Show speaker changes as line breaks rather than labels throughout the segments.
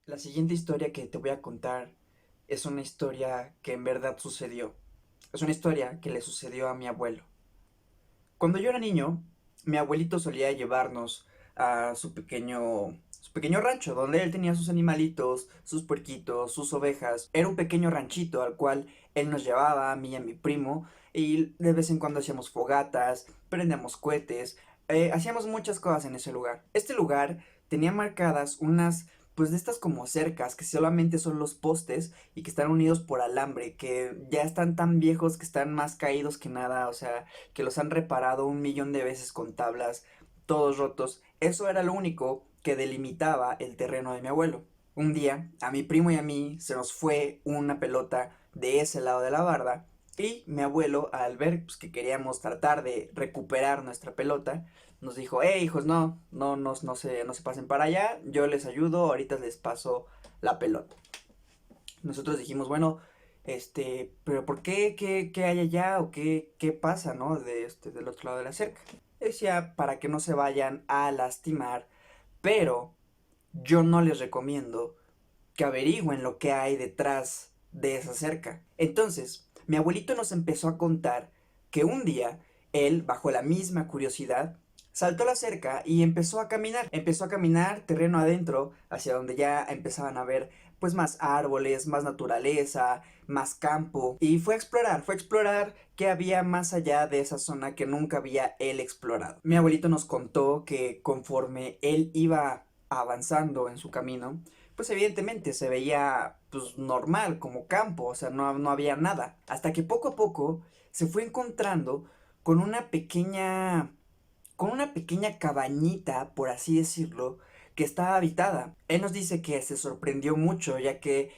La siguiente historia que te voy a contar es una historia que en verdad sucedió. Es una historia que le sucedió a mi abuelo. Cuando yo era niño, mi abuelito solía llevarnos a su pequeño rancho, donde él tenía sus animalitos, sus puerquitos, sus ovejas. Era un pequeño ranchito al cual él nos llevaba, a mí y a mi primo, y de vez en cuando hacíamos fogatas, prendíamos cohetes, hacíamos muchas cosas en ese lugar. Este lugar tenía marcadas unas, pues de estas como cercas, que solamente son los postes y que están unidos por alambre, que ya están tan viejos que están más caídos que nada, o sea, que los han reparado 1 millón de veces con tablas, todos rotos. Eso era lo único que delimitaba el terreno de mi abuelo. Un día, a mi primo y a mí se nos fue una pelota de ese lado de la barda y mi abuelo, al ver pues, que queríamos tratar de recuperar nuestra pelota, nos dijo, hijos, no se pasen para allá, yo les ayudo, ahorita les paso la pelota. Nosotros dijimos, bueno, pero ¿por qué? ¿Qué hay allá? ¿O qué pasa, no? Del otro lado de la cerca. Decía, para que no se vayan a lastimar, pero yo no les recomiendo que averigüen lo que hay detrás de esa cerca. Entonces, mi abuelito nos empezó a contar que un día él, bajo la misma curiosidad, saltó la cerca y empezó a caminar. Empezó a caminar terreno adentro, hacia donde ya empezaban a ver pues más árboles, más naturaleza, más campo. Y fue a explorar qué había más allá de esa zona que nunca había él explorado. Mi abuelito nos contó que conforme él iba avanzando en su camino, pues evidentemente se veía pues normal, como campo, o sea, no había nada. Hasta que poco a poco se fue encontrando con con una pequeña cabañita, por así decirlo, que estaba habitada. Él nos dice que se sorprendió mucho, ya que,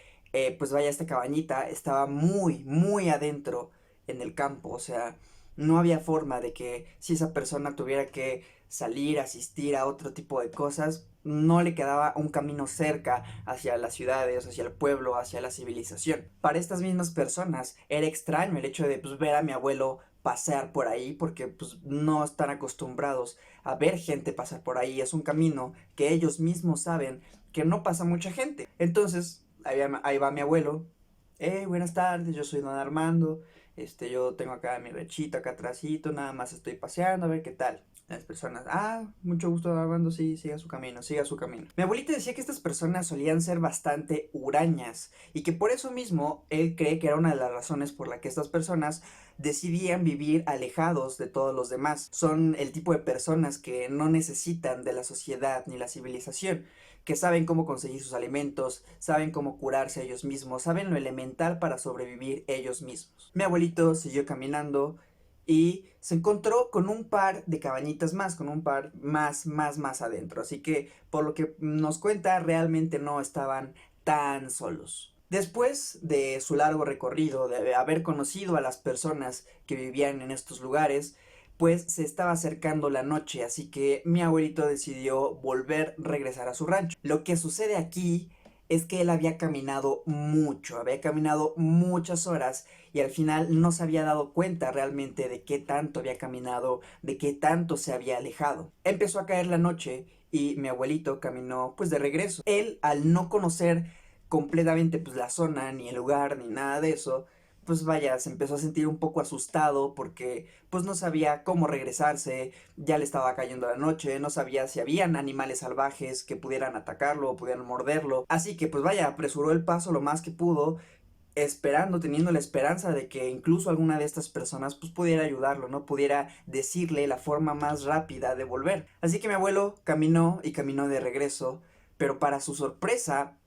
pues vaya, esta cabañita estaba muy, muy adentro en el campo, o sea, no había forma de que si esa persona tuviera que salir, asistir a otro tipo de cosas, no le quedaba un camino cerca hacia las ciudades, hacia el pueblo, hacia la civilización. Para estas mismas personas era extraño el hecho de pues, ver a mi abuelo pasear por ahí porque pues no están acostumbrados a ver gente pasar por ahí. Es un camino que ellos mismos saben que no pasa mucha gente. Entonces, ahí va mi abuelo. Buenas tardes, yo soy don Armando. Yo tengo acá mi rechito acá atrásito, nada más estoy paseando a ver qué tal. Las personas, mucho gusto don Armando, sí, siga su camino, siga su camino. Mi abuelita decía que estas personas solían ser bastante hurañas y que por eso mismo él cree que era una de las razones por la que estas personas decidían vivir alejados de todos los demás. Son el tipo de personas que no necesitan de la sociedad ni la civilización, que saben cómo conseguir sus alimentos, saben cómo curarse ellos mismos, saben lo elemental para sobrevivir ellos mismos. Mi abuelito siguió caminando y se encontró con un par de cabañitas más, con un par más adentro. Así que, por lo que nos cuenta, realmente no estaban tan solos. Después de su largo recorrido, de haber conocido a las personas que vivían en estos lugares, pues se estaba acercando la noche, así que mi abuelito decidió regresar a su rancho. Lo que sucede aquí es que él había caminado mucho, había caminado muchas horas y al final no se había dado cuenta realmente de qué tanto había caminado, de qué tanto se había alejado. Empezó a caer la noche y mi abuelito caminó pues de regreso. Él, al no conocer completamente pues la zona, ni el lugar, ni nada de eso, pues vaya, se empezó a sentir un poco asustado porque pues no sabía cómo regresarse, ya le estaba cayendo la noche, no sabía si habían animales salvajes que pudieran atacarlo o pudieran morderlo, así que pues vaya, apresuró el paso lo más que pudo, esperando, teniendo la esperanza de que incluso alguna de estas personas pues pudiera ayudarlo, ¿no? Pudiera decirle la forma más rápida de volver. Así que mi abuelo caminó y caminó de regreso, pero para su sorpresa,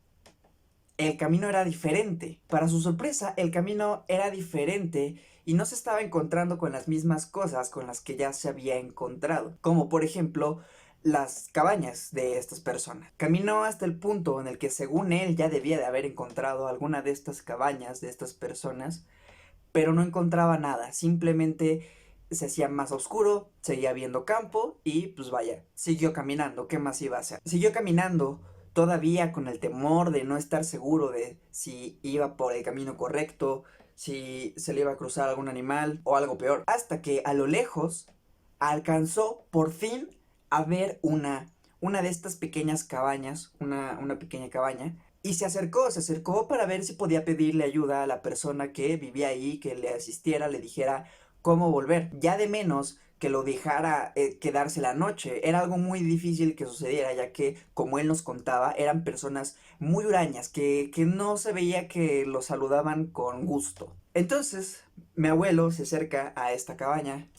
el camino era diferente. Para su sorpresa, el camino era diferente y no se estaba encontrando con las mismas cosas con las que ya se había encontrado, como por ejemplo las cabañas de estas personas. Caminó hasta el punto en el que según él ya debía de haber encontrado alguna de estas cabañas de estas personas, pero no encontraba nada, simplemente se hacía más oscuro, seguía viendo campo y pues vaya, siguió caminando, ¿qué más iba a hacer? Siguió caminando todavía con el temor de no estar seguro de si iba por el camino correcto, si se le iba a cruzar algún animal o algo peor, hasta que a lo lejos alcanzó por fin a ver una de estas pequeñas cabañas, una pequeña cabaña Y se acercó para ver si podía pedirle ayuda a la persona que vivía ahí, que le asistiera, le dijera cómo volver. Ya de menos que lo dejara quedarse la noche. Era algo muy difícil que sucediera, ya que, como él nos contaba, eran personas muy hurañas, que no se veía que lo saludaban con gusto. Entonces, mi abuelo se acerca a esta cabaña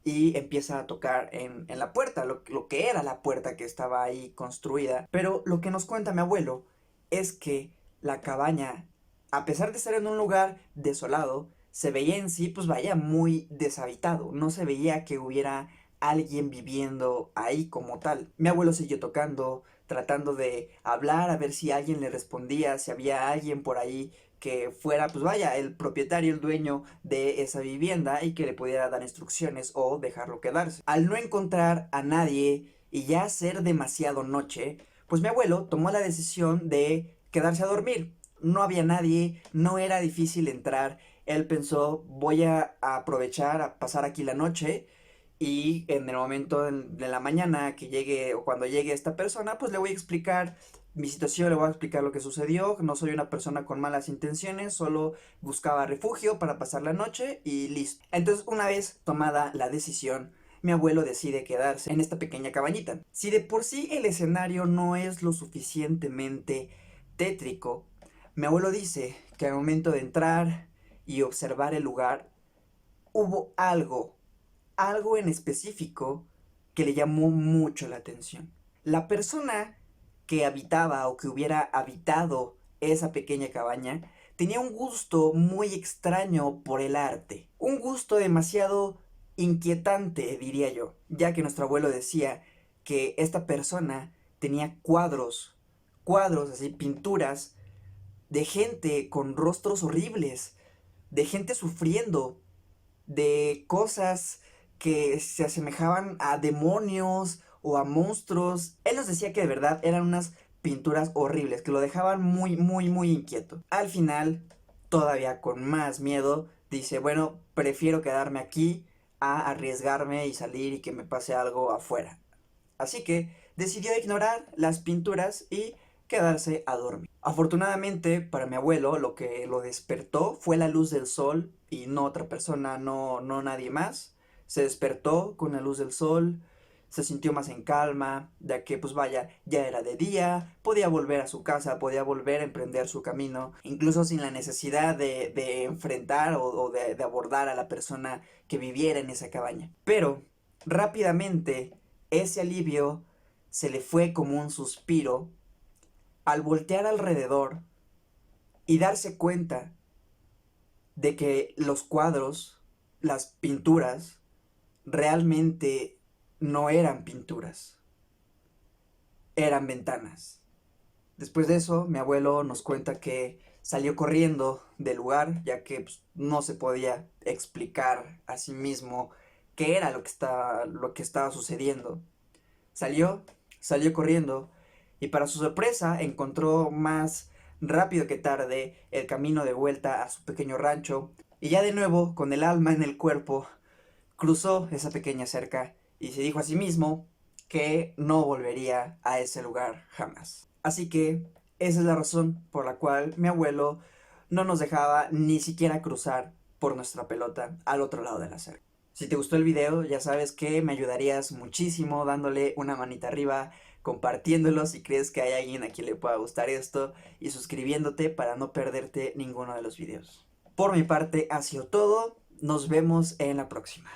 y empieza a tocar en la puerta, lo que era la puerta que estaba ahí construida. Pero lo que nos cuenta mi abuelo es que la cabaña, a pesar de estar en un lugar desolado, se veía en sí, pues vaya, muy deshabitado. No se veía que hubiera alguien viviendo ahí como tal. Mi abuelo siguió tocando, tratando de hablar, a ver si alguien le respondía, si había alguien por ahí que fuera, pues vaya, el propietario, el dueño de esa vivienda y que le pudiera dar instrucciones o dejarlo quedarse. Al no encontrar a nadie y ya ser demasiado noche, pues mi abuelo tomó la decisión de quedarse a dormir. No había nadie, no era difícil entrar. Él pensó, voy a aprovechar a pasar aquí la noche y en el momento de la mañana que llegue o cuando llegue esta persona, pues le voy a explicar mi situación, le voy a explicar lo que sucedió. No soy una persona con malas intenciones, solo buscaba refugio para pasar la noche y listo. Entonces, una vez tomada la decisión, mi abuelo decide quedarse en esta pequeña cabañita. Si de por sí el escenario no es lo suficientemente tétrico, mi abuelo dice que al momento de entrar y observar el lugar, hubo algo en específico que le llamó mucho la atención. La persona que habitaba o que hubiera habitado esa pequeña cabaña tenía un gusto muy extraño por el arte. Un gusto demasiado inquietante, diría yo, ya que nuestro abuelo decía que esta persona tenía cuadros así, pinturas de gente con rostros horribles, de gente sufriendo, de cosas que se asemejaban a demonios o a monstruos. Él nos decía que de verdad eran unas pinturas horribles, que lo dejaban muy, muy, muy inquieto. Al final, todavía con más miedo, dice, bueno, prefiero quedarme aquí a arriesgarme y salir y que me pase algo afuera. Así que decidió ignorar las pinturas y quedarse a dormir. Afortunadamente para mi abuelo lo que lo despertó fue la luz del sol y no otra persona, no nadie más. Se despertó con la luz del sol, se sintió más en calma, ya que pues vaya, ya era de día, podía volver a su casa, podía volver a emprender su camino, incluso sin la necesidad de enfrentar o de abordar a la persona que viviera en esa cabaña. Pero rápidamente ese alivio se le fue como un suspiro al voltear alrededor y darse cuenta de que los cuadros, las pinturas, realmente no eran pinturas, eran ventanas. Después de eso, mi abuelo nos cuenta que salió corriendo del lugar, ya que pues, no se podía explicar a sí mismo qué era lo que estaba sucediendo. Salió, salió corriendo y para su sorpresa encontró más rápido que tarde el camino de vuelta a su pequeño rancho y ya de nuevo, con el alma en el cuerpo, cruzó esa pequeña cerca y se dijo a sí mismo que no volvería a ese lugar jamás. Así que esa es la razón por la cual mi abuelo no nos dejaba ni siquiera cruzar por nuestra pelota al otro lado de la cerca. Si te gustó el video, ya sabes que me ayudarías muchísimo dándole una manita arriba, compartiéndolo si crees que hay alguien a quien le pueda gustar esto y suscribiéndote para no perderte ninguno de los videos. Por mi parte ha sido todo, nos vemos en la próxima.